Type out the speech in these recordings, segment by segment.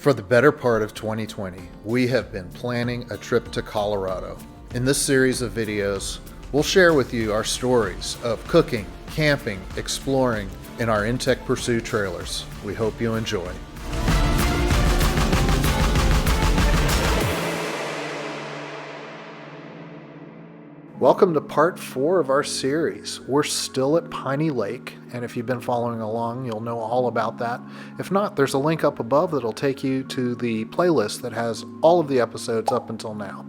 For the better part of 2020, we have been planning a trip to Colorado. In this series of videos, we'll share with you our stories of cooking, camping, exploring in our InTech Pursue trailers. We hope you enjoy. Welcome to part 4 of our series. We're still at Piney Lake, and if you've been following along, you'll know all about that. If not, there's a link up above that'll take you to the playlist that has all of the episodes up until now.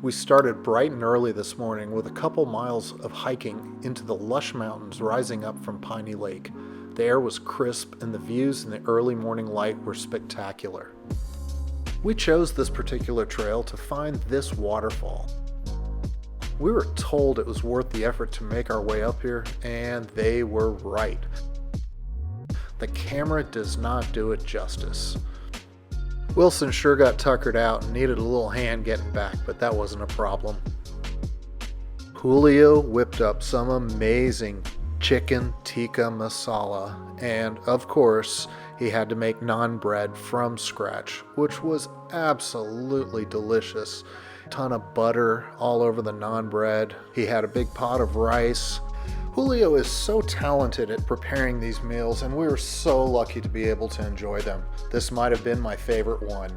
We started bright and early this morning with a couple miles of hiking into the lush mountains rising up from Piney Lake. The air was crisp and the views in the early morning light were spectacular. We chose this particular trail to find this waterfall. We were told it was worth the effort to make our way up here, and they were right. The camera does not do it justice. Wilson sure got tuckered out and needed a little hand getting back, but that wasn't a problem. Julio whipped up some amazing chicken tikka masala, and of course, he had to make naan bread from scratch, which was absolutely delicious. Ton of butter all over the naan bread. He had a big pot of rice. Julio is so talented at preparing these meals, and we were so lucky to be able to enjoy them. This might have been my favorite one.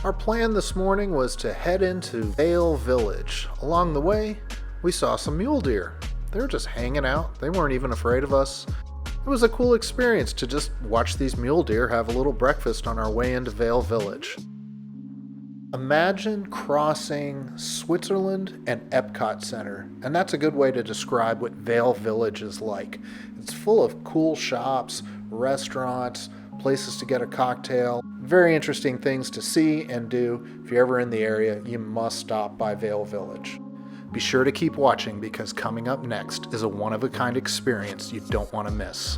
Our plan this morning was to head into Vail Village. Along the way, we saw some mule deer. They were just hanging out. They weren't even afraid of us. It was a cool experience to just watch these mule deer have a little breakfast on our way into Vail Village. Imagine crossing Switzerland and Epcot Center, and that's a good way to describe what Vail Village is like. It's full of cool shops, restaurants, places to get a cocktail, very interesting things to see and do. If you're ever in the area, you must stop by Vail Village. Be sure to keep watching because coming up next is a one-of-a-kind experience you don't want to miss.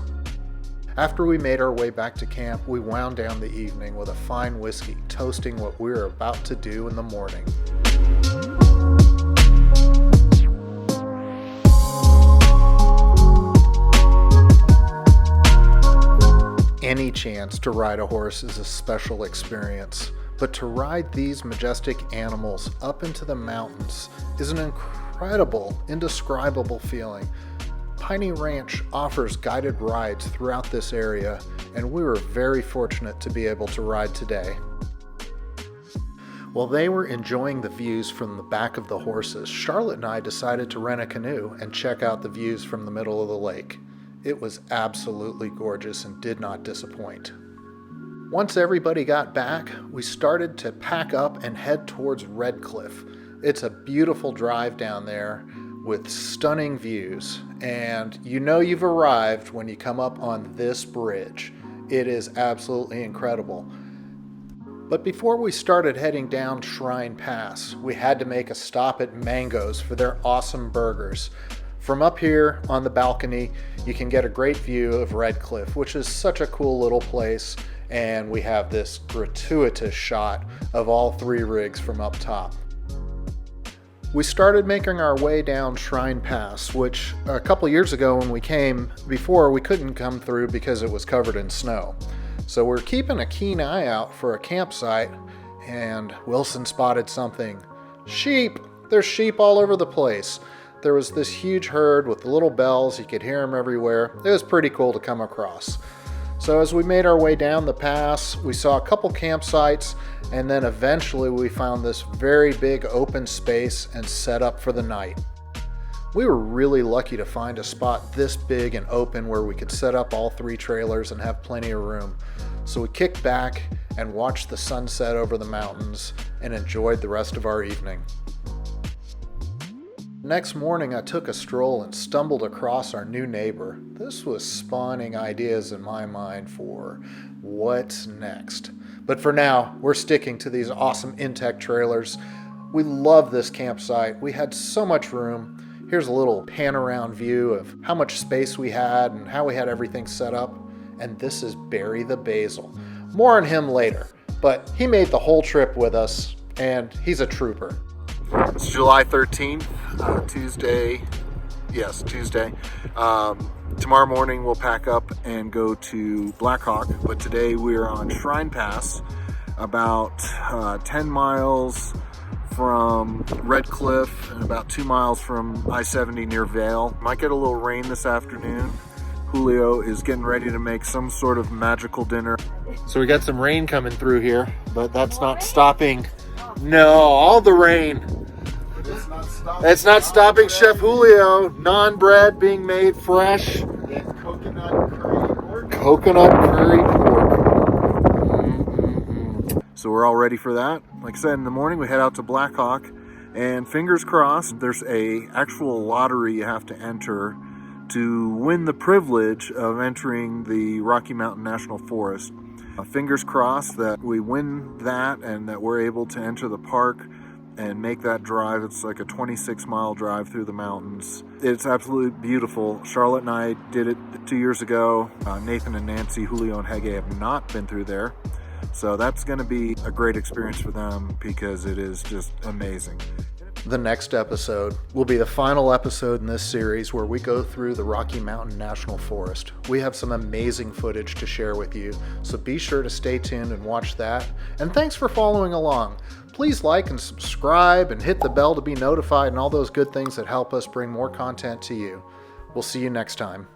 After we made our way back to camp, we wound down the evening with a fine whiskey, toasting what we were about to do in the morning. Any chance to ride a horse is a special experience, but to ride these majestic animals up into the mountains is an incredible, indescribable feeling. Piney Ranch offers guided rides throughout this area, and we were very fortunate to be able to ride today. While they were enjoying the views from the back of the horses, Charlotte and I decided to rent a canoe and check out the views from the middle of the lake. It was absolutely gorgeous and did not disappoint. Once everybody got back, we started to pack up and head towards Red Cliff. It's a beautiful drive down there with stunning views, and you know you've arrived when you come up on this bridge. It is absolutely incredible. But before we started heading down Shrine Pass, we had to make a stop at Mango's for their awesome burgers. From up here on the balcony, you can get a great view of Red Cliff, which is such a cool little place, and we have this gratuitous shot of all 3 rigs from up top. We started making our way down Shrine Pass, which a couple years ago when we came before, we couldn't come through because it was covered in snow. So we're keeping a keen eye out for a campsite, and Wilson spotted something. Sheep! There's sheep all over the place. There was this huge herd with the little bells. You could hear them everywhere. It was pretty cool to come across. So as we made our way down the pass, we saw a couple campsites, and then eventually we found this very big open space and set up for the night. We were really lucky to find a spot this big and open where we could set up all 3 trailers and have plenty of room. So we kicked back and watched the sunset over the mountains and enjoyed the rest of our evening. Next morning, I took a stroll and stumbled across our new neighbor. This was spawning ideas in my mind for what's next. But for now, we're sticking to these awesome InTech trailers. We love this campsite. We had so much room. Here's a little pan-around view of how much space we had and how we had everything set up. And this is Barry the Basil. More on him later, but he made the whole trip with us, and he's a trooper. It's July 13th, Tuesday Yes, Tuesday. Tomorrow morning we'll pack up and go to Blackhawk, but today we're on Shrine Pass, about 10 miles from Red Cliff and about 2 miles from I-70 near Vail. Might get a little rain this afternoon. Julio is getting ready to make some sort of magical dinner. So we got some rain coming through here, but that's not stopping. No, all the rain. It's not stopping Chef Julio. Non-bread being made fresh. Coconut curry pork. So we're all ready for that. Like I said, in the morning we head out to Blackhawk, and fingers crossed, there's a actual lottery you have to enter to win the privilege of entering the Rocky Mountain National Forest. Fingers crossed that we win that and that we're able to enter the park and make that drive. It's like a 26-mile drive through the mountains. It's absolutely beautiful. Charlotte and I did it 2 years ago. Nathan and Nancy, Julio and Hege have not been through there. So that's going to be a great experience for them because it is just amazing. The next episode will be the final episode in this series where we go through the Rocky Mountain National Forest. We have some amazing footage to share with you, so be sure to stay tuned and watch that. And thanks for following along. Please like and subscribe and hit the bell to be notified and all those good things that help us bring more content to you. We'll see you next time.